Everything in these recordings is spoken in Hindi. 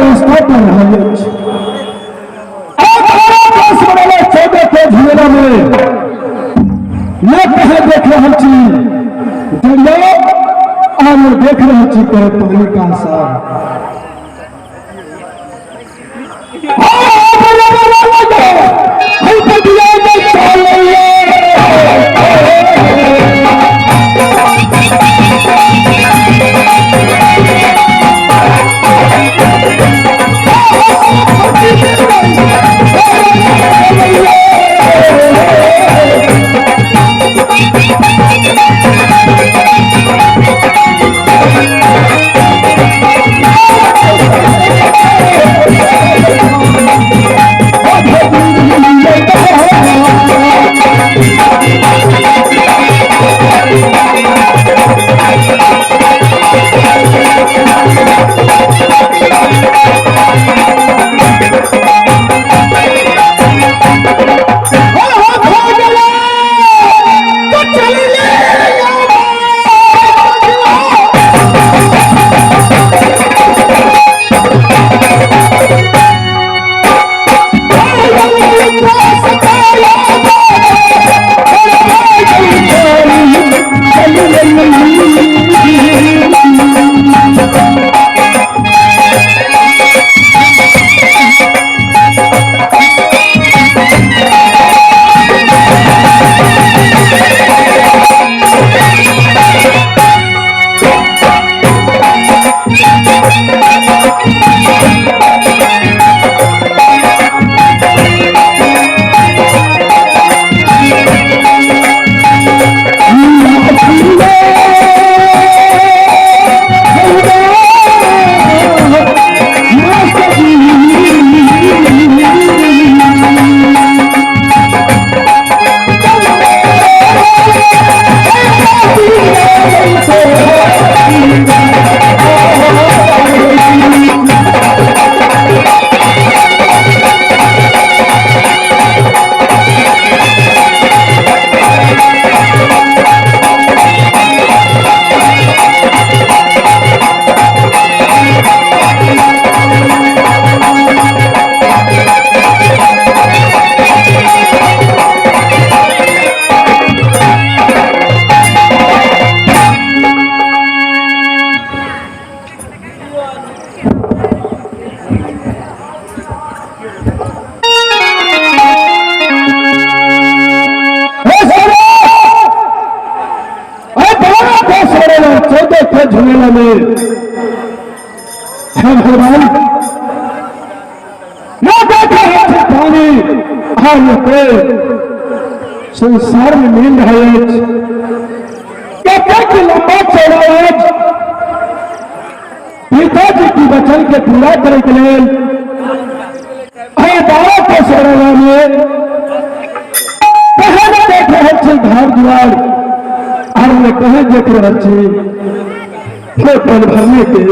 रास्ता पर रहे 14 के झमेला में न कहे देख रहा चीज दरिया और देख रहा चीज कहे पानी का आसार झमेला में है भगवान न देखा है पानी आने संसार में मिल रहा है लंबा चौड़ा पिताजी की वचन के पूरा करे के लिए बाबा के सौरवा में कहे न देख रहे घर द्वार और में कहे देख रहे पल भरने के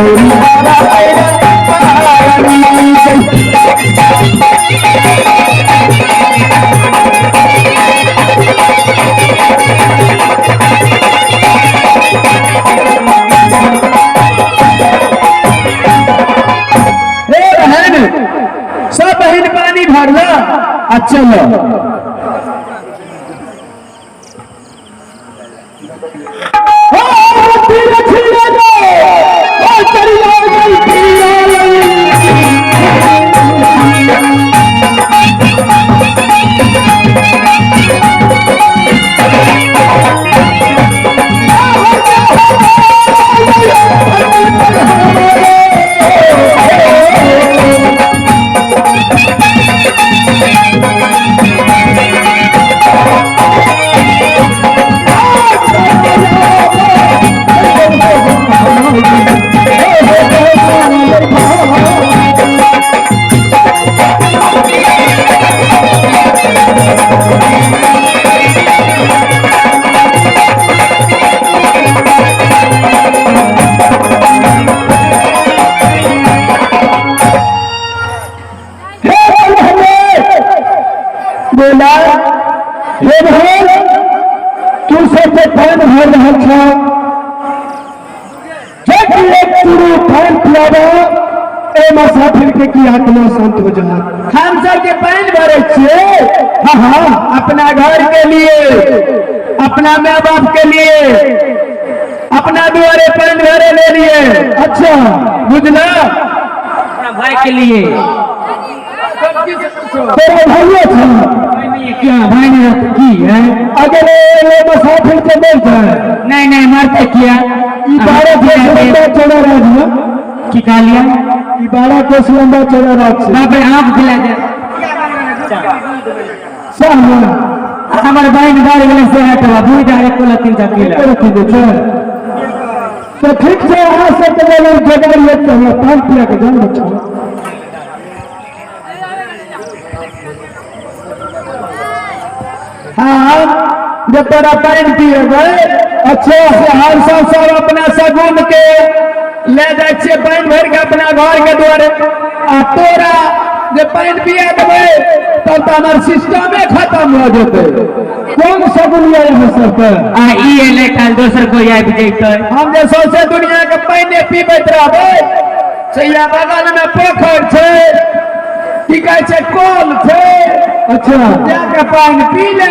Oh, चलो बोला हे भाई तू सबसे पान भर रहा था जब एक तुरु पान पियावा ए मुसाफिर के की आत्मा शांत हो जा। हम सब के पान भरे छे हाँ हाँ अपना घर के लिए अपना माँ बाप के लिए अपना दुआरे पान भरे ले लिए। अच्छा बुझला अपना भाई के लिए तेरा भाई था क्या भाई ने की है अगर ये मुसाफिर से मिल जाए नहीं नहीं मरते क्या 12 को लंबा चौड़ा राज की खा लिया 12 को लंबा चौड़ा राज से बाप रे आंख खिला दे सब हमारे भाई ने गाड़ी में से हटवा भूल जा रे कोला 3 किलो तो ठीक से वहां से चले जगह लेते हैं पान पिया के जान बच्चा। हाँ जब तेरा पान पिए गए अच्छे से हर सब अपना सगुन के ले जाए पान भर के अपना घर के द्वारे आ तोरा जब पान पिए देवे तब तो हमारे सिस्टम खत्म हो जाते कौन सगुन ये सब पे कल दोसर कोई आबि जैते हम जे सौसे दुनिया के पानी पीबैत रहबै से या बगल में पोखर छे की कहै छे कल छे अच्छा जाके पानी पी ले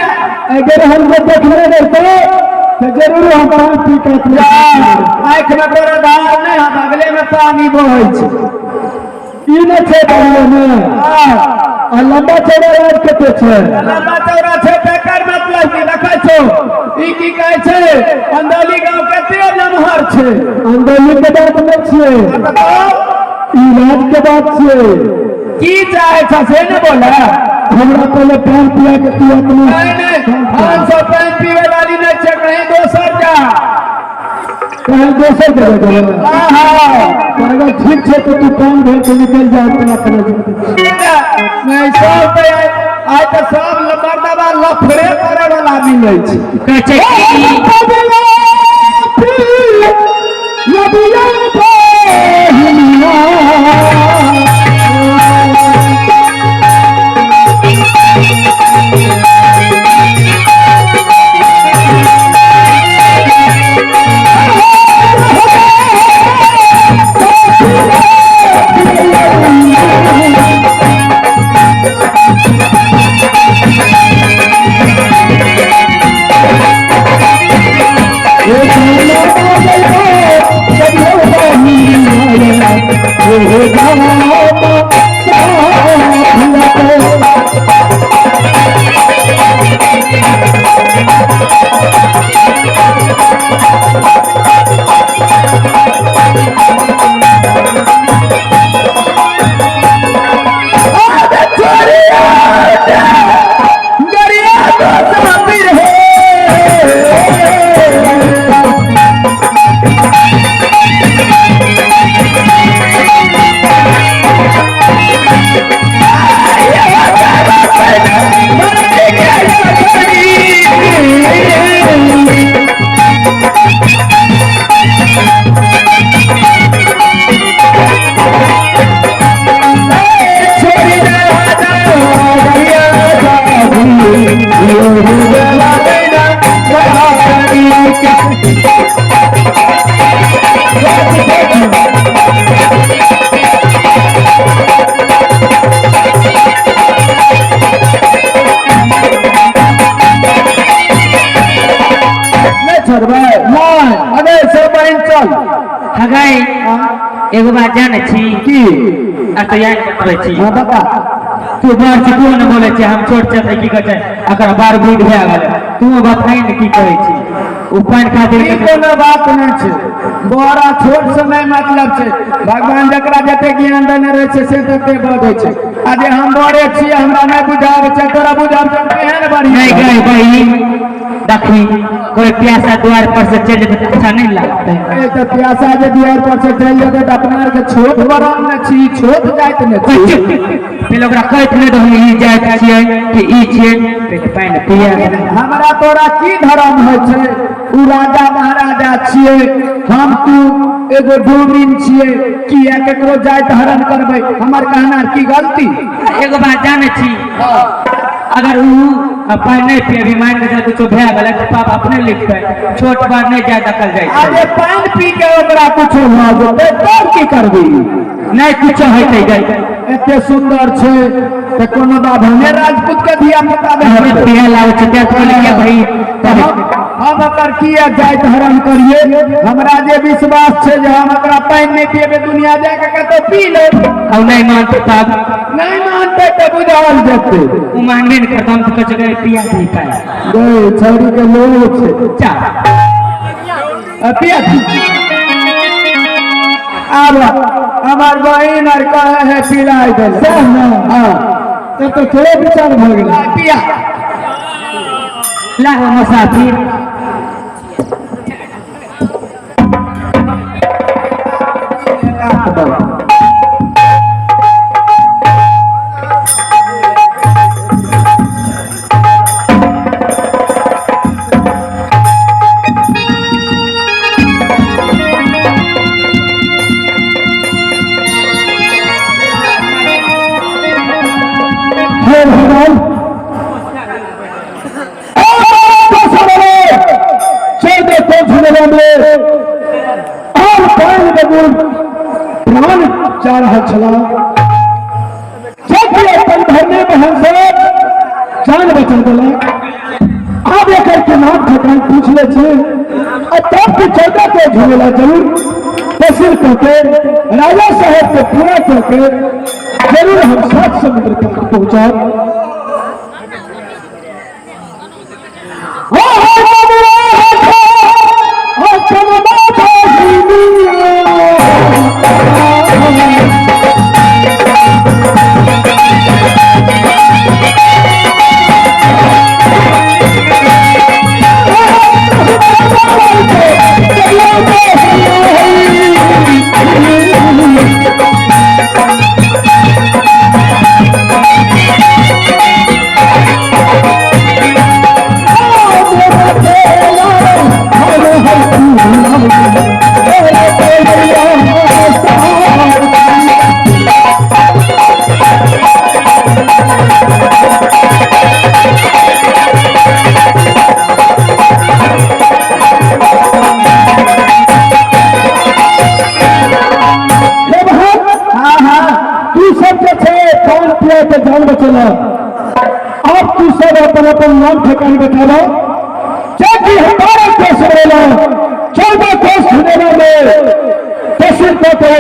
अगर हम देखने रहते तो जरूर हम पानी पी के आँख में तोरा धार नहीं हम अगले में पानी बहै छै ई न छे बगल में आ लंबा चौड़ा राज कते छे लंबा चौड़ा छे बेकार मतलब की देखै छो ई की कहै छै अंदौली गांव कते नमहर छे अंदौली के बात न छे ई राज के बात छे की चाहे छ से न बोला हमरा पहले पान पिया के तू अपने नहीं 500 पान पीवे वाली न छे कहीं दोसर जा कहीं दोसर जगह हां हां अगर ठीक छे तो तू पान भेज के निकल जा अपना नहीं सब पे आज तो सब मर्दबा लफड़े करे वाला मिलै छै कहै छै लबिया बहिनिया बहन चल हगाई एगो बात जाने छी की आ तो याद बताबै छी हां बता तू बार छी तू न बोले छी हम छोट छै की कहै अकर बार बूढ़ भए गेल तू बताई न की कहै छी उपाय खातिर ई कोनो बात नहीं छै बड़ा छोट समय मतलब छै भगवान जकरा जते ज्ञान देने रहे छै से तते बढ़ै छै आ जे हम बड़े छी हमरा नहीं बुझाब छै तोरा बुझाब छै केहन बढ़िया नहीं गई भाई देखी कोई प्यासा द्वार पर से चल जाए तो अच्छा नहीं लगता है ए तो प्यासा जे द्वार पर से चल जाए तो अपना के छोट बड़ा न छी छोट जाइत न छी पहले ओकरा कहत नहीं तो हम ई जाइत छियै कि ई छियै पेट पानी पिया हमरा तोरा की धर्म है छै उ राजा महाराजा छियै हम तू एगो डोमिन छियै किया केकरो जाइत हरण करबै हमर कहना की गलती एगो बात जाने छी अगर उ पानी नहीं पिए मान के कुछ भए गेल तो पाप अपने लिखते छोट बार नहीं जाए दखल जाए अरे पानी पी के ओकरा कुछ भ जेतै तब की करबी नहीं कुछ होते गई एते सुंदर छै त कोनो बात हमें राजपूत के धिया पुता हमें में पिया लाओ छै तो लिया भाई हम अकर किया जाइत हरण करिए हमरा जे विश्वास छै जे हम एकरा पानी नहीं पिएबे दुनिया जाके कतो पी ले अब नहीं मानते तब नहीं मानते तो बुझाल जेतै उ मानबे नहीं करता हम तो कुछ गए पिया नहीं पाए गए छौरी के लोग छै जा पिया अब हमार बहन और कहे है पिलाई दे हां तब तो थोड़े विचार भ गेल पिया ला मुसाफिर प्राण जा रहा छला अपन धरने बहन से जान बचा दिला अब एक के नाम ठकान पूछ ले छे तब के चौदह के झूला जरूर तहसील करके राजा साहब के पूरा करके जरूर हम 7 समुद्र तक पहुंचा जान बचेला अब तू सब अपन नाम ठिकान बताना क्योंकि हमारे देश में 14 कोस सुनेला में तहसील को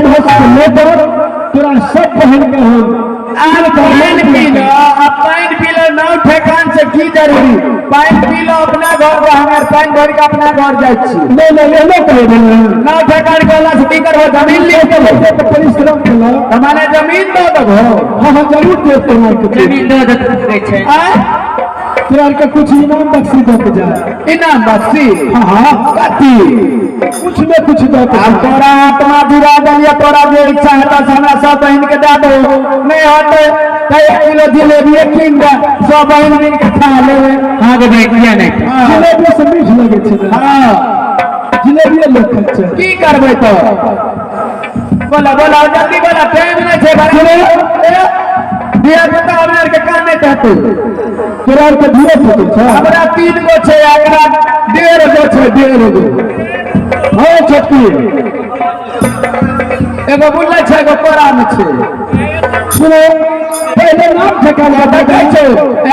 लेकर पूरा सब बहन के हो आज पानी पी लो अब पानी पी लो नाव ठेकान से की जरूरी पानी पी लो अपना घर हमारे पानी भर के अपना घर जाए नहीं नहीं ले लो कहे नाव ठेकान के वाला से कर हो जमीन ले तो परिश्रम कर लो हमारे जमीन दो दो हां हां जरूर देते हैं जमीन दो दे छै तुरार के कुछ इनाम बख्शी दो के जा इनाम बख्शी हां काती कुछ में कुछ दो अब तोरा आत्मा दिरा दलिया तोरा जो इच्छा है तो हमरा सब बहन के दे दो नहीं होते तो 1 किलो जिलेबी कीन दे सब बहन मिल के खा लेवे हां के भाई किया नहीं जिलेबी से मीठ लगे छै हां जिलेबी लोग खाय की करबै तो बोला बोला जल्दी बोला टाइम नहीं छै भाई बिया बता हमरा के काम नहीं कहतू तोरा के धीरे फोटो छै हमरा 3 गो छै एकरा 1.5 गो छै 1.5 गो हां छोटकी एगो बुल्ला छै एगो कोरा में छै सुनो पहले नाम ठेकान बता छै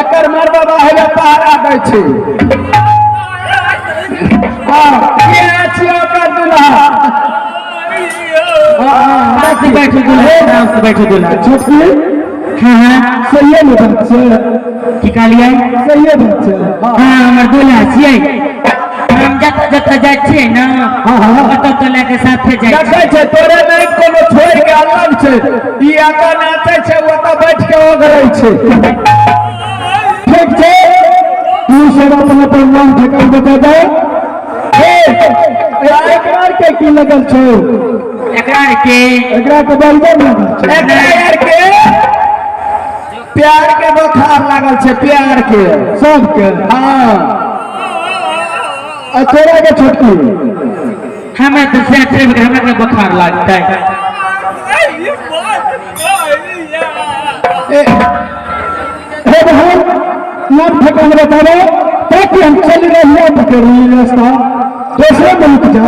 एकर मार बाबा हेले पहाड़ा दै छै हां ये छियो कर आराम से बैठो दूल्हा, आराम से बैठो दूल्हा। छोटकी हाँ सही है ना बच्चे, की कहलिए? सही है बच्चे। हाँ हमर दूल्हा छियै, हम जत जत जाइ छियै ना ओतऽ तो लेके साथे जाइ छियै। देखै छै तोरे नहीं कोनो छोड़ के अलग छै, ई आका नाचै छै ओतऽ बैठ के ओगरै छै। ठीक छै तू सब अपन अपन नाम ठेकान बता दे। एकरा के की लगल छौ? एकरा के बलबे लगल छै। एकरा के प्यार के बुखार लागल छै, प्यार के सबके। हाँ आ तोरा के छोटकी हमें तो से हमें के बुखार लगता है। हे बहन नाम ठेकान बता दे ताकि हम चल रही पकड़ी रास्ता दूसरे मुल्क जा।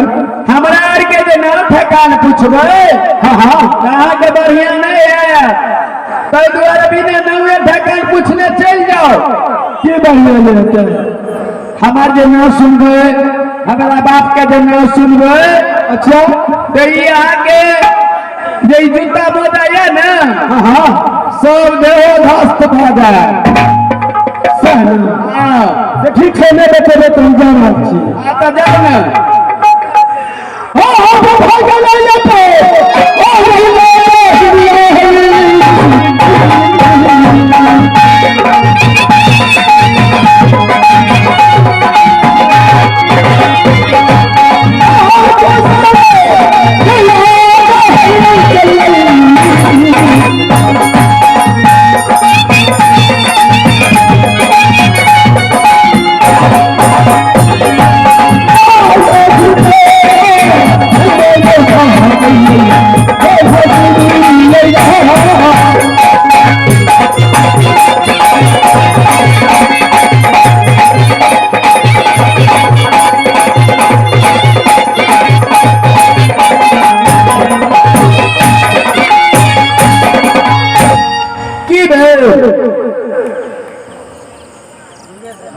हमरा आर के जे नाम ठेकान पूछबै कहाँ के बढ़िया नहीं है, ताहि दुआरे बिना नामे ठेकान पूछने चल जाओ की बढ़िया लेते। हमार जे नाम सुनबै, हमारा बाप के जे नाम सुनबै, अच्छा तो यहाँ के जे जूता मोजा है ना सब देहो ध्वस्त भऽ जाए। ठीक है नहीं बतेबे तो हम जा रहल छी। तो जाओ ना।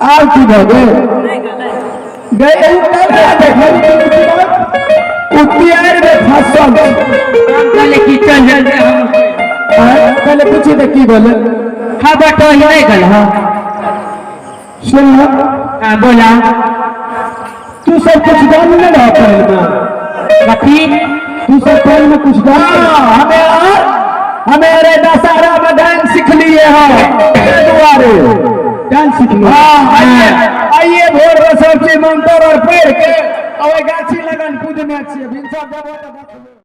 आर की भऽ गेल गए उतियार में फसल कहले कि चल जल्दी हम पहले पूछी तो की बोले। हाँ बट वही नहीं गल। हाँ सुन बोला तू सब कुछ जान नहीं रहा पहले में कथी? तू सब पहले में कुछ जान हमें अरे दशहरा में डांस सीख लिए हैं दुआरे डांस सीख लिए। आइए भोर में सब चीज मंत्र और पढ़ के गाछी लगन कूदने चाहिए।